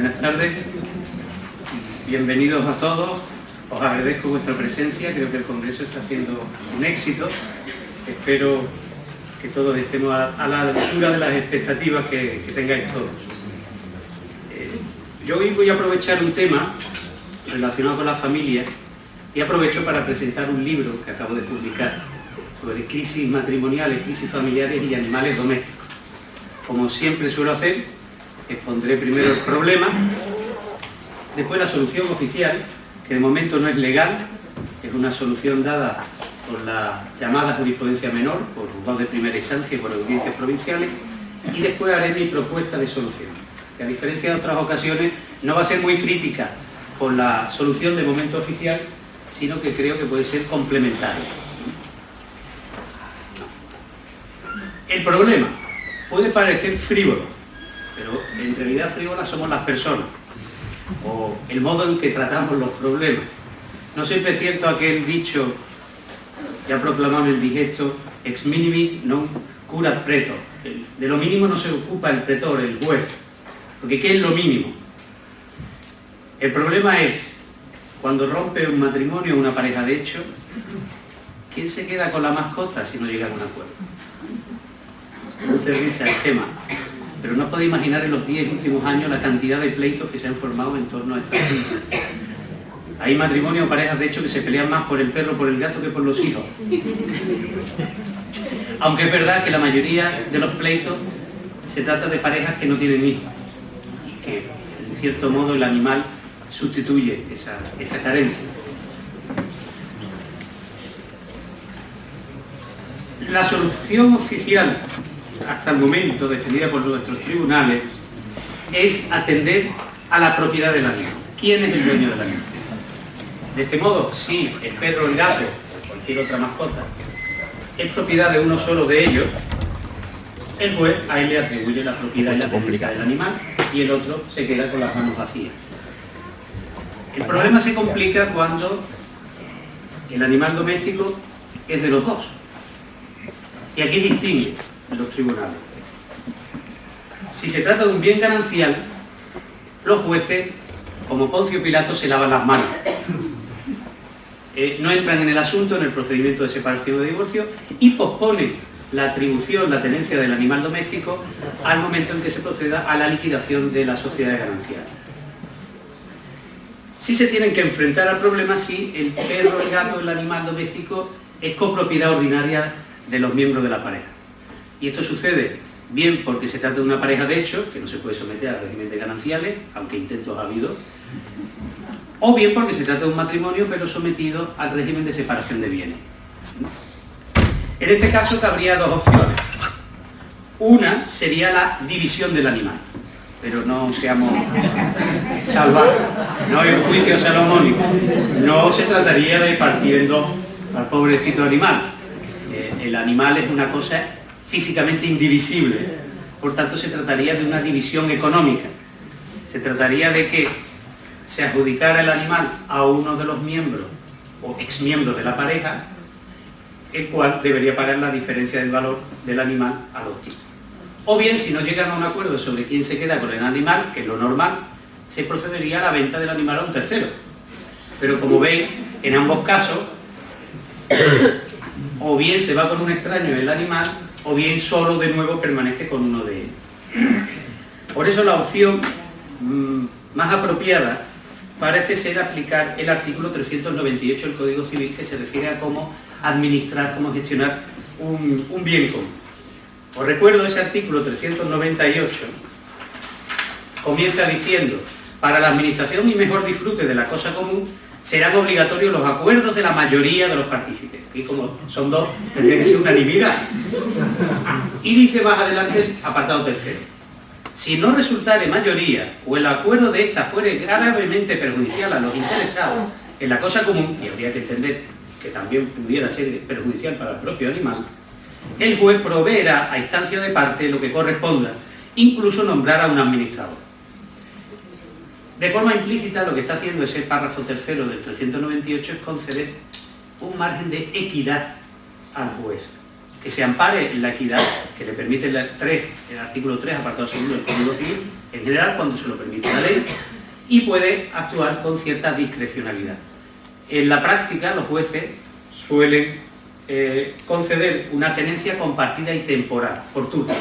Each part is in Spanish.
Buenas tardes, bienvenidos a todos, os agradezco vuestra presencia, creo que el Congreso está siendo un éxito, espero que todos estemos a la altura de las expectativas que tengáis todos. Yo hoy voy a aprovechar un tema relacionado con la familia y aprovecho para presentar un libro que acabo de publicar sobre crisis matrimoniales, crisis familiares y animales domésticos. Como siempre suelo hacer, expondré primero el problema, después la solución oficial, que de momento no es legal, es una solución dada por la llamada jurisprudencia menor, por juzgados de primera instancia y por audiencias provinciales, y después haré mi propuesta de solución, que a diferencia de otras ocasiones no va a ser muy crítica con la solución de momento oficial, sino que creo que puede ser complementaria. El problema puede parecer frívolo, pero en realidad frívolas somos las personas, o el modo en que tratamos los problemas. No siempre es cierto aquel dicho, ya proclamado en el digesto, ex minimis non curat pretor. De lo mínimo no se ocupa el pretor, el juez, porque ¿qué es lo mínimo? El problema es, cuando rompe un matrimonio o una pareja de hecho, ¿quién se queda con la mascota si no llega a un acuerdo? Produce risa el tema, pero no os podéis imaginar en los 10 últimos años la cantidad de pleitos que se han formado en torno a esta asunto. Hay matrimonios o parejas de hecho que se pelean más por el perro o por el gato que por los hijos. Aunque es verdad que la mayoría de los pleitos se trata de parejas que no tienen hijos y que en cierto modo el animal sustituye esa carencia. La solución oficial hasta el momento defendida por nuestros tribunales es atender a la propiedad del animal. ¿Quién es el dueño del animal? De este modo, si el perro, el gato o cualquier otra mascota es propiedad de uno solo de ellos, el juez a él le atribuye la propiedad y la tenencia del animal y el otro se queda con las manos vacías. El problema se complica cuando el animal doméstico es de los dos. Y aquí distingue en los tribunales. Si se trata de un bien ganancial, los jueces, como Poncio Pilato, se lavan las manos. No entran en el asunto, en el procedimiento de separación o de divorcio, y posponen la atribución, la tenencia del animal doméstico al momento en que se proceda a la liquidación de la sociedad ganancial. Sí se tienen que enfrentar al problema si el perro, el gato, el animal doméstico es copropiedad ordinaria de los miembros de la pareja. Y esto sucede bien porque se trata de una pareja de hecho, que no se puede someter al régimen de gananciales, aunque intentos ha habido, o bien porque se trata de un matrimonio pero sometido al régimen de separación de bienes. En este caso cabría dos opciones. Una sería la división del animal, pero no seamos salvajes, no hay un juicio salomónico, no se trataría de partir en dos al pobrecito animal. El animal es una cosa físicamente indivisible, por tanto se trataría de una división económica. Se trataría de que se adjudicara el animal a uno de los miembros o exmiembros de la pareja, el cual debería pagar la diferencia del valor del animal adoptivo. O bien, si no llegan a un acuerdo sobre quién se queda con el animal, que es lo normal, se procedería a la venta del animal a un tercero. Pero como veis, en ambos casos, o bien se va con un extraño el animal, o bien solo de nuevo permanece con uno de ellos. Por eso la opción más apropiada parece ser aplicar el artículo 398 del Código Civil, que se refiere a cómo administrar, cómo gestionar un bien común. Os recuerdo ese artículo 398, comienza diciendo: para la administración y mejor disfrute de la cosa común, serán obligatorios los acuerdos de la mayoría de los partícipes. Y como son dos, tendría que ser unanimidad. Y dice más adelante, apartado tercero: si no resultare mayoría o el acuerdo de ésta fuere gravemente perjudicial a los interesados en la cosa común, y habría que entender que también pudiera ser perjudicial para el propio animal, el juez proveerá a instancia de parte lo que corresponda, incluso nombrar a un administrador. De forma implícita, lo que está haciendo ese párrafo tercero del 398 es conceder un margen de equidad al juez. que se ampare en la equidad, que le permite el artículo 3, apartado segundo del Código Civil, en general cuando se lo permite la ley, y puede actuar con cierta discrecionalidad. En la práctica los jueces suelen conceder una tenencia compartida y temporal, por turno.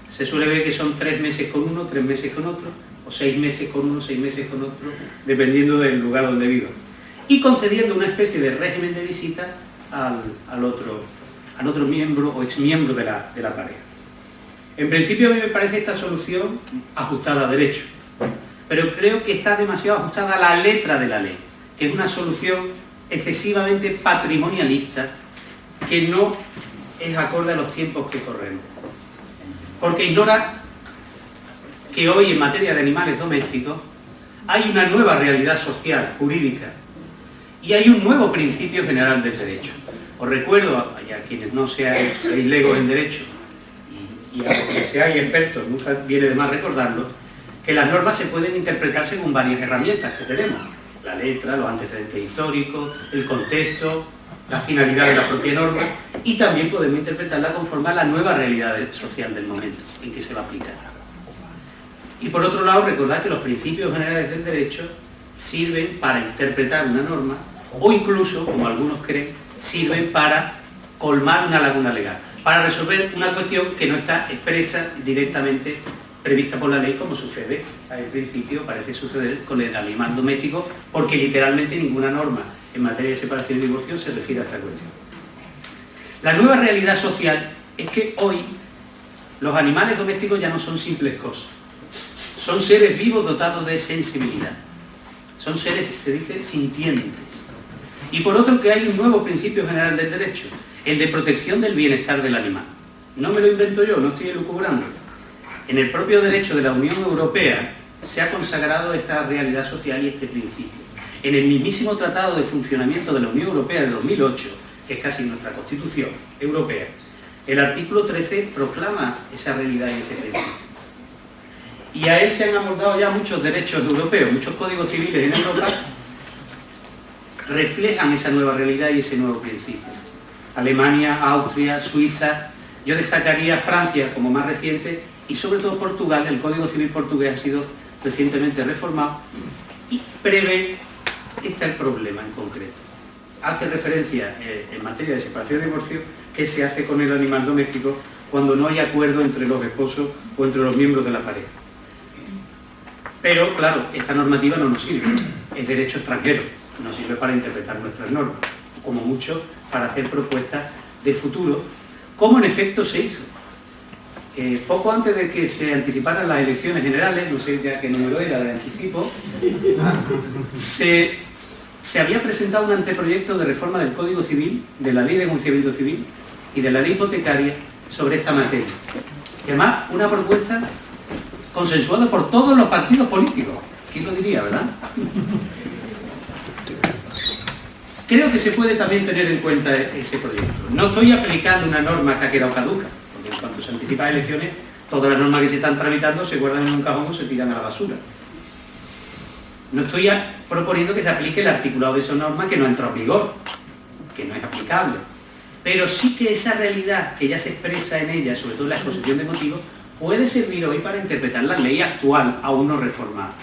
Se suele ver que son 3 meses con uno, 3 meses con otro, o 6 meses con uno, 6 meses con otro, dependiendo del lugar donde viva. Y concediendo una especie de régimen de visita al otro miembro o exmiembro de la pareja. En principio a mí me parece esta solución ajustada a derecho, pero creo que está demasiado ajustada a la letra de la ley, que es una solución excesivamente patrimonialista que no es acorde a los tiempos que corremos. Porque ignora que hoy en materia de animales domésticos hay una nueva realidad social, jurídica, y hay un nuevo principio general del derecho. Os recuerdo, a quienes no seáis legos en derecho, y a los que seáis expertos, nunca viene de más recordarlo, que las normas se pueden interpretar según varias herramientas que tenemos. La letra, los antecedentes históricos, el contexto, la finalidad de la propia norma, y también podemos interpretarla conforme a la nueva realidad social del momento en que se va a aplicar. Y por otro lado, recordad que los principios generales del derecho sirven para interpretar una norma, o incluso, como algunos creen, sirven para colmar una laguna legal, para resolver una cuestión que no está expresa directamente prevista por la ley, como sucede al principio, parece suceder con el animal doméstico, porque literalmente ninguna norma en materia de separación y divorcio se refiere a esta cuestión. La nueva realidad social es que hoy los animales domésticos ya no son simples cosas, son seres vivos dotados de sensibilidad, son seres, se dice, sintientes. Y por otro, que hay un nuevo principio general del derecho, el de protección del bienestar del animal. No me lo invento yo, no estoy elucubrando. En el propio derecho de la Unión Europea se ha consagrado esta realidad social y este principio. En el mismísimo Tratado de Funcionamiento de la Unión Europea de 2008, que es casi nuestra Constitución Europea, el artículo 13 proclama esa realidad y ese principio. Y a él se han amoldado ya muchos derechos europeos, muchos códigos civiles en Europa reflejan esa nueva realidad y ese nuevo principio. Alemania, Austria, Suiza, yo destacaría Francia como más reciente, y sobre todo Portugal. El Código Civil portugués ha sido recientemente reformado y prevé, este es el problema en concreto. Hace referencia en materia de separación y divorcio que se hace con el animal doméstico cuando no hay acuerdo entre los esposos o entre los miembros de la pareja. Pero claro, esta normativa no nos sirve, es derecho extranjero, nos sirve para interpretar nuestras normas, como mucho para hacer propuestas de futuro, como en efecto se hizo. Poco antes de que se anticiparan las elecciones generales, no sé ya qué número era de anticipo, se había presentado un anteproyecto de reforma del Código Civil, de la Ley de Enjuiciamiento Civil y de la Ley Hipotecaria sobre esta materia. Y además, una propuesta consensuada por todos los partidos políticos. ¿Quién lo diría, verdad? Creo que se puede también tener en cuenta ese proyecto. No estoy aplicando una norma que ha quedado caduca, porque en cuanto se anticipan elecciones, todas las normas que se están tramitando se guardan en un cajón o se tiran a la basura. No estoy proponiendo que se aplique el articulado de esa norma que no ha entrado en vigor, que no es aplicable, pero sí que esa realidad que ya se expresa en ella, sobre todo en la exposición de motivos, puede servir hoy para interpretar la ley actual aún no reformada.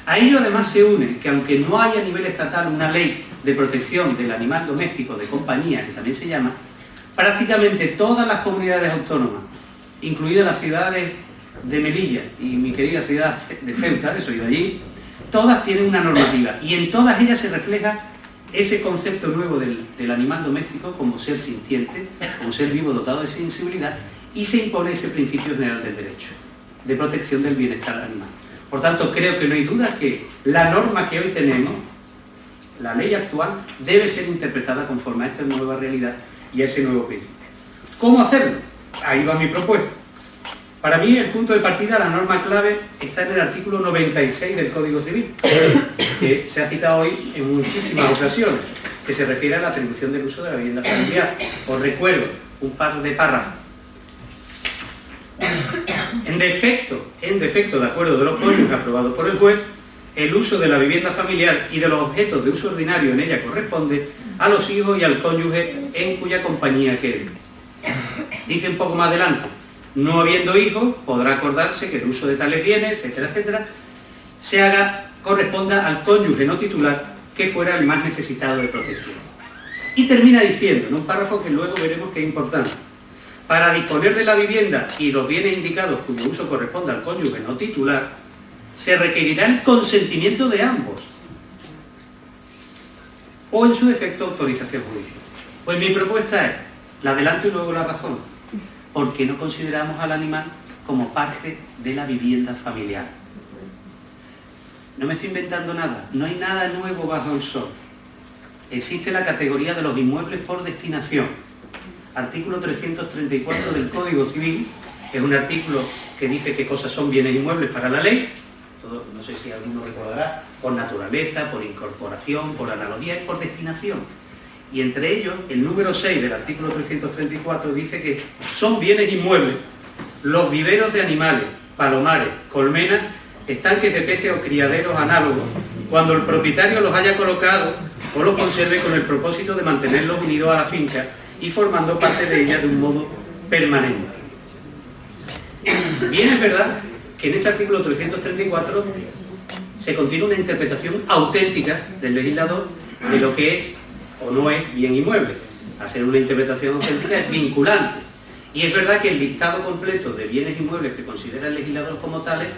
A ello además se une que aunque no haya a nivel estatal una ley de protección del animal doméstico de compañía, que también se llama, prácticamente todas las comunidades autónomas, incluidas las ciudades de Melilla y mi querida ciudad de Ceuta, que soy de allí, todas tienen una normativa y en todas ellas se refleja ese concepto nuevo del animal doméstico como ser sintiente, como ser vivo dotado de sensibilidad, y se impone ese principio general del derecho, de protección del bienestar animal. Por tanto, creo que no hay duda que la norma que hoy tenemos, la ley actual, debe ser interpretada conforme a esta nueva realidad y a ese nuevo principio. ¿Cómo hacerlo? Ahí va mi propuesta. Para mí, el punto de partida, la norma clave, está en el artículo 96 del Código Civil, que se ha citado hoy en muchísimas ocasiones, que se refiere a la atribución del uso de la vivienda familiar. Os recuerdo un par de párrafos. En defecto de acuerdo de los cónyuges aprobados por el juez, el uso de la vivienda familiar y de los objetos de uso ordinario en ella corresponde a los hijos y al cónyuge en cuya compañía quede. Dice un poco más adelante, no habiendo hijos, podrá acordarse que el uso de tales bienes, etcétera, etcétera, corresponda al cónyuge no titular que fuera el más necesitado de protección. Y termina diciendo, en un párrafo que luego veremos que es importante, para disponer de la vivienda y los bienes indicados cuyo uso corresponda al cónyuge no titular, se requerirá el consentimiento de ambos, o en su defecto autorización judicial. Pues mi propuesta es, la adelanto y luego la razón, porque no consideramos al animal como parte de la vivienda familiar. No me estoy inventando nada, no hay nada nuevo bajo el sol. Existe la categoría de los inmuebles por destinación. Artículo 334 del Código Civil, que es un artículo que dice qué cosas son bienes inmuebles para la ley, todo, no sé si alguno recordará, por naturaleza, por incorporación, por analogía y por destinación. Y entre ellos, el número 6 del artículo 334 dice que son bienes inmuebles los viveros de animales, palomares, colmenas, estanques de peces o criaderos análogos, cuando el propietario los haya colocado o los conserve con el propósito de mantenerlos unidos a la finca y formando parte de ella de un modo permanente. Bien, es verdad que en ese artículo 334 se contiene una interpretación auténtica del legislador de lo que es o no es bien inmueble. Al ser una interpretación auténtica es vinculante. Y es verdad que el listado completo de bienes inmuebles que considera el legislador como tales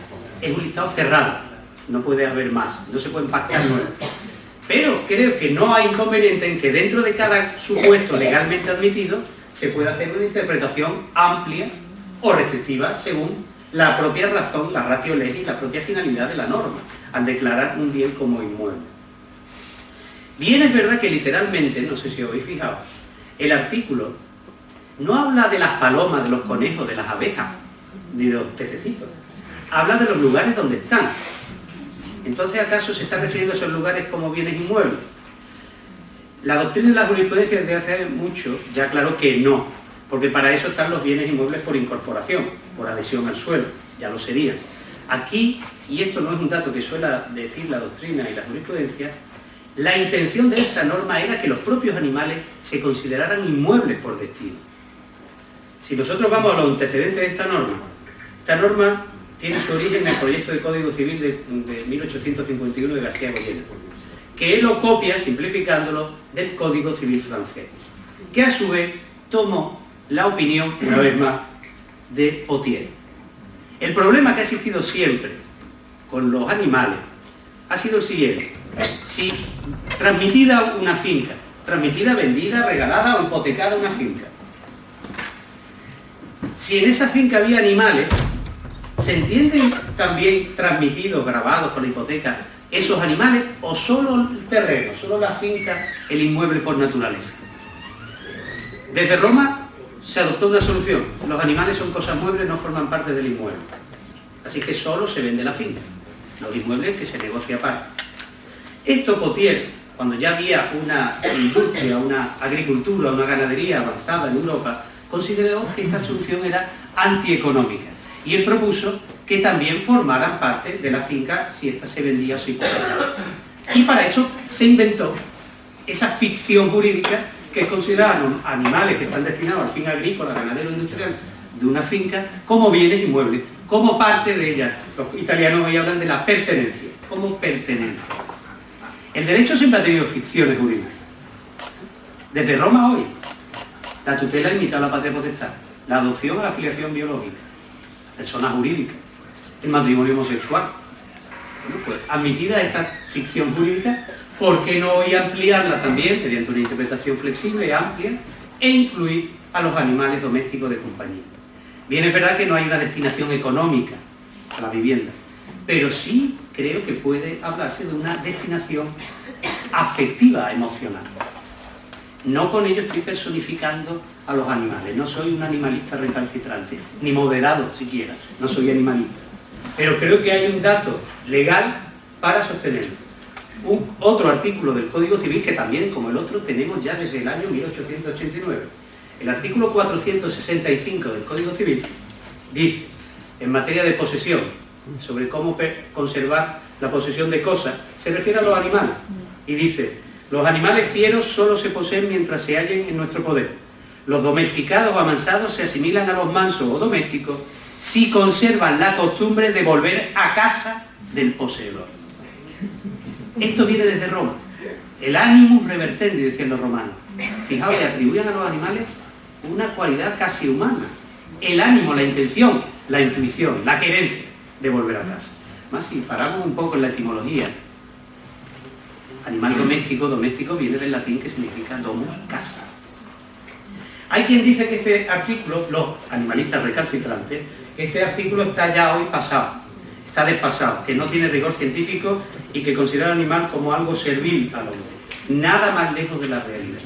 es un listado cerrado, no puede haber más, no se pueden pactar nuevos. Pero creo que no hay inconveniente en que dentro de cada supuesto legalmente admitido se pueda hacer una interpretación amplia o restrictiva según la propia razón, la ratio legis y la propia finalidad de la norma, al declarar un bien como inmueble. Bien, es verdad que literalmente, no sé si os habéis fijado, el artículo no habla de las palomas, de los conejos, de las abejas, ni de los pececitos. Habla de los lugares donde están. Entonces, ¿acaso se está refiriendo a esos lugares como bienes inmuebles? La doctrina de la jurisprudencia desde hace mucho ya aclaró que no, porque para eso están los bienes inmuebles por incorporación, por adhesión al suelo, ya lo serían. Aquí, y esto no es un dato que suele decir la doctrina y la jurisprudencia, la intención de esa norma era que los propios animales se inmuebles por destino. Si nosotros vamos a los antecedentes de esta norma tiene su origen en el proyecto de Código Civil de 1851 de García Goyena, que él lo copia, simplificándolo, del Código Civil francés, que a su vez tomó la opinión, una vez más, de Potier. El problema que ha existido siempre con los animales ha sido el siguiente: si transmitida una finca, transmitida, vendida, regalada o hipotecada una finca, si en esa finca había animales, ¿se entienden también transmitidos, grabados con la hipoteca esos animales o solo el terreno, solo la finca, el inmueble por naturaleza? Desde Roma se adoptó una solución: los animales son cosas muebles, no forman parte del inmueble, así que solo se vende la finca, los inmuebles que se negocia aparte. Esto Potier, cuando ya había una industria, una agricultura, una ganadería avanzada en Europa, consideró que esta solución era antieconómica y él propuso que también formaran parte de la finca si ésta se vendía o se hipotecaba. Y para eso se inventó esa ficción jurídica que es considerar animales que están destinados al fin agrícola, ganadero, industrial de una finca como bienes inmuebles, como parte de ella. Los italianos hoy hablan de la pertenencia, como pertenencia. El derecho siempre ha tenido ficciones jurídicas. Desde Roma hoy, la tutela imita a la patria potestad, la adopción a la filiación biológica, persona jurídica, el matrimonio homosexual. Bueno, pues admitida esta ficción jurídica, ¿por qué no hoy ampliarla también mediante una interpretación flexible, amplia, e incluir a los animales domésticos de compañía? Bien, es verdad que no hay una destinación económica a la vivienda, pero sí creo que puede hablarse de una destinación afectiva, emocional. No con ello estoy personificando a los animales, no soy un animalista recalcitrante, ni moderado siquiera, no soy animalista. Pero creo que hay un dato legal para sostenerlo. Otro artículo del Código Civil que también, como el otro, tenemos ya desde el año 1889. El artículo 465 del Código Civil dice, en materia de posesión, sobre cómo conservar la posesión de cosas, se refiere a los animales, y dice: los animales fieros solo se poseen mientras se hallen en nuestro poder. Los domesticados o amansados se asimilan a los mansos o domésticos si conservan la costumbre de volver a casa del poseedor. Esto viene desde Roma. El animus revertendi, decían los romanos. Fijaos, le atribuían a los animales una cualidad casi humana. El ánimo, la intención, la intuición, la querencia de volver a casa. Más si paramos un poco en la etimología. Animal doméstico, doméstico viene del latín que significa domus, casa. Hay quien dice que este artículo, los animalistas recalcitrantes, que este artículo está ya hoy pasado, está desfasado, que no tiene rigor científico y que considera al animal como algo servil al hombre. Nada más lejos de la realidad.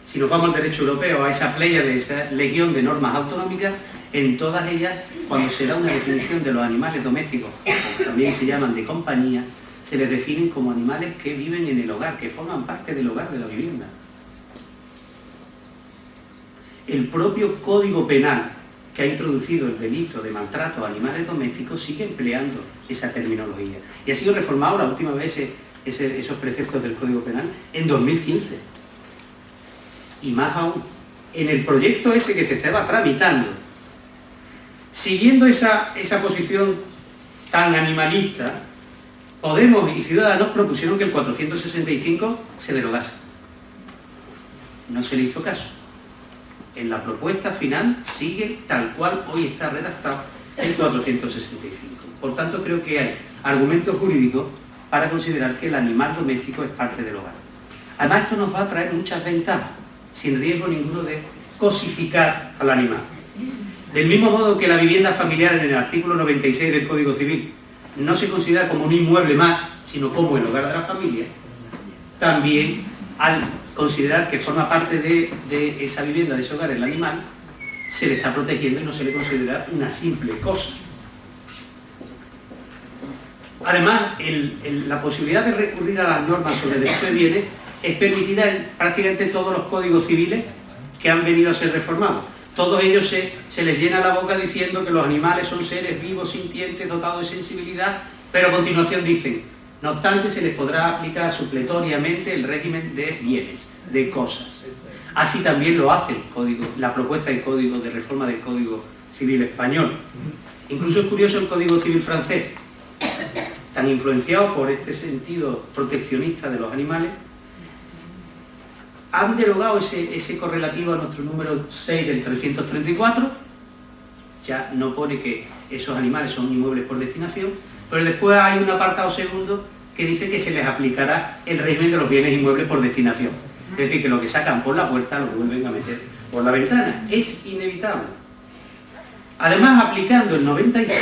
Si nos vamos al derecho europeo, a esa playa de esa legión de normas autonómicas, en todas ellas, cuando se da una definición de los animales domésticos, o también se llaman de compañía, se les definen como animales que viven en el hogar, que forman parte del hogar de la vivienda. El propio Código Penal, que ha introducido el delito de maltrato a animales domésticos, sigue empleando esa terminología. Y ha sido reformado la última vez esos preceptos del Código Penal en 2015. Y más aún, en el proyecto ese que se estaba tramitando, siguiendo esa posición tan animalista, Podemos y Ciudadanos propusieron que el 465 se derogase. No se le hizo caso. En la propuesta final sigue tal cual hoy está redactado el 465. Por tanto, creo que hay argumentos jurídicos para considerar que el animal doméstico es parte del hogar. Además, esto nos va a traer muchas ventajas, sin riesgo ninguno de cosificar al animal. Del mismo modo que la vivienda familiar en el artículo 96 del Código Civil no se considera como un inmueble más, sino como el hogar de la familia, también al considerar que forma parte de esa vivienda, de ese hogar, el animal, se le está protegiendo y no se le considera una simple cosa. Además, la posibilidad de recurrir a las normas sobre derecho de bienes es permitida en prácticamente todos los códigos civiles que han venido a ser reformados. Todos ellos se les llena la boca diciendo que los animales son seres vivos, sintientes, dotados de sensibilidad, pero a continuación dicen, no obstante, se les podrá aplicar supletoriamente el régimen de bienes, de cosas. Así también lo hace la propuesta de código de reforma del Código Civil español. Incluso es curioso el Código Civil francés, tan influenciado por este sentido proteccionista de los animales, han derogado ese correlativo a nuestro número 6 del 334, ya no pone que esos animales son inmuebles por destinación, pero después hay un apartado segundo que dice que se les aplicará el régimen de los bienes inmuebles por destinación. Es decir, que lo que sacan por la puerta lo vuelven a meter por la ventana. Es inevitable. Además, aplicando el 96,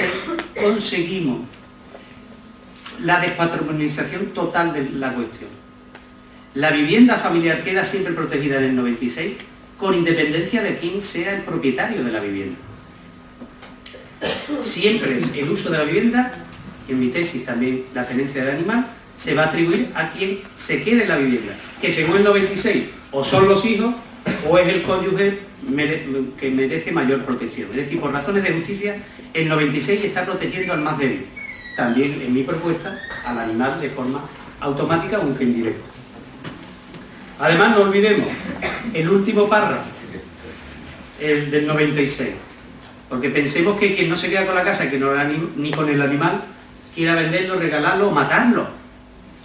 conseguimos la despatrimonialización total de la cuestión. La vivienda familiar queda siempre protegida en el 96, con independencia de quién sea el propietario de la vivienda. Siempre el uso de la vivienda, en mi tesis también la tenencia del animal, se va a atribuir a quien se quede en la vivienda, que según el 96 o son los hijos o es el cónyuge que merece mayor protección. Es decir, por razones de justicia, el 96 está protegiendo al más débil. También en mi propuesta al animal de forma automática aunque indirecta. Además, no olvidemos el último párrafo, el del 96, porque pensemos que quien no se queda con la casa, que no era ni con el animal, quiera venderlo, regalarlo o matarlo,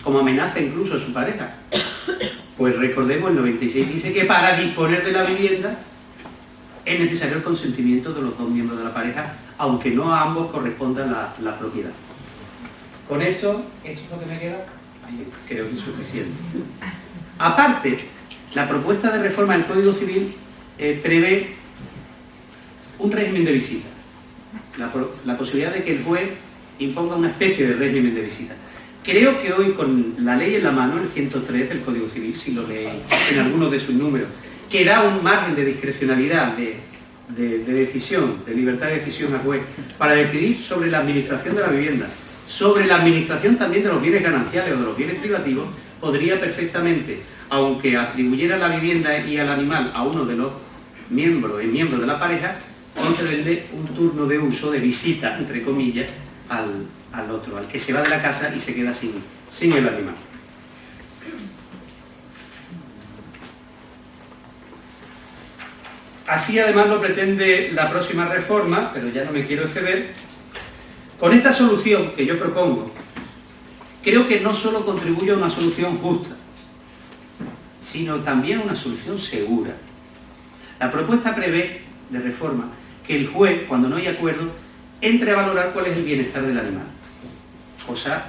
como amenaza incluso a su pareja. Pues recordemos, el 96 dice que para disponer de la vivienda es necesario el consentimiento de los dos miembros de la pareja, aunque no a ambos corresponda la propiedad. Con esto es lo que me queda, creo que es suficiente. Aparte, la propuesta de reforma del Código Civil prevé un régimen de visita, la posibilidad de que el juez imponga una especie de régimen de visita. Creo que hoy, con la ley en la mano, el 103 del Código Civil, si lo leéis en alguno de sus números, que da un margen de discrecionalidad, de decisión, de libertad de decisión al juez, para decidir sobre la administración de la vivienda, sobre la administración también de los bienes gananciales o de los bienes privativos, podría perfectamente, aunque atribuyera la vivienda y al animal a uno de los miembros de la pareja, concederle un turno de uso, de visita, entre comillas, al otro, al que se va de la casa y se queda sin el animal. Así además lo pretende la próxima reforma, pero ya no me quiero exceder. Con esta solución que yo propongo, creo que no solo contribuye a una solución justa, sino también a una solución segura. La propuesta prevé, de reforma, que el juez, cuando no hay acuerdo, entre a valorar cuál es el bienestar del animal. Cosa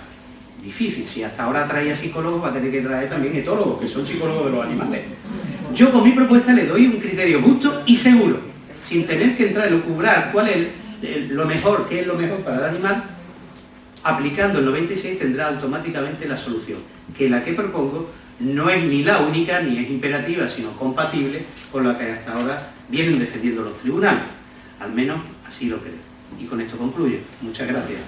difícil. Si hasta ahora traía psicólogos, va a tener que traer también etólogos, que son psicólogos de los animales. Yo con mi propuesta le doy un criterio justo y seguro, sin tener que entrar a lucubrar cuál es lo mejor, qué es lo mejor para el animal. Aplicando el 96 tendrá automáticamente la solución, que la que propongo no es ni la única, ni es imperativa, sino compatible con la que hasta ahora vienen defendiendo los tribunales. Al menos así lo creo. Y con esto concluyo. Muchas gracias.